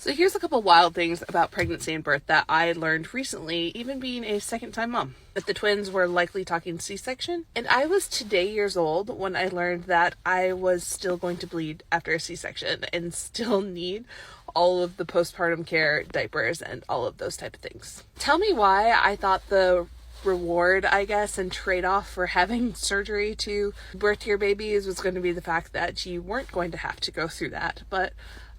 So here's a couple wild things about pregnancy and birth that I learned recently, even being a second-time mom. That the twins were likely talking C-section. And I was today years old when I learned that I was still going to bleed after a C-section and still need all of the postpartum care, diapers, and all of those type of things. Tell me why I thought the reward, I guess, and trade-off for having surgery to birth your babies was going to be the fact that you weren't going to have to go through that. But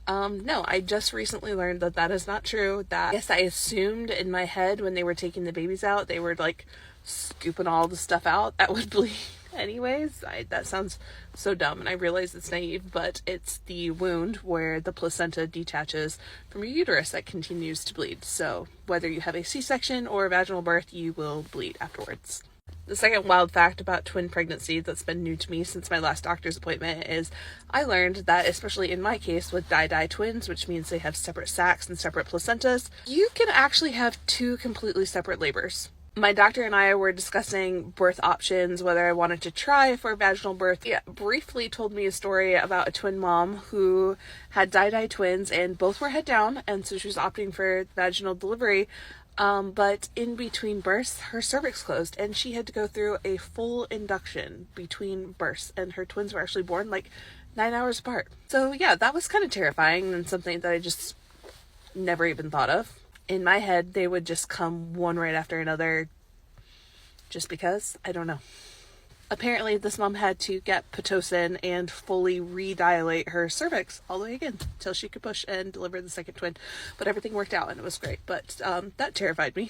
no, I just recently learned that that is not true. That, yes, I assumed in my head when they were taking the babies out, they were like scooping all the stuff out that would bleed anyways. That sounds so dumb, and I realize it's naive, but it's the wound where the placenta detaches from your uterus that continues to bleed. So whether you have a C-section or a vaginal birth, you will bleed afterwards. The second wild fact about twin pregnancy that's been new to me since my last doctor's appointment is I learned that, especially in my case with di-di twins, which means they have separate sacs and separate placentas, you can actually have two completely separate labors. My doctor and I were discussing birth options, whether I wanted to try for vaginal birth. He briefly told me a story about a twin mom who had di-di twins and both were head down, and so she was opting for vaginal delivery. But in between births, her cervix closed and she had to go through a full induction between births, and her twins were actually born like 9 hours apart. So yeah, that was kind of terrifying and something that I just never even thought of. In my head, they would just come one right after another just because. I don't know. Apparently, this mom had to get Pitocin and fully re-dilate her cervix all the way again till she could push and deliver the second twin. But everything worked out and it was great. But that terrified me.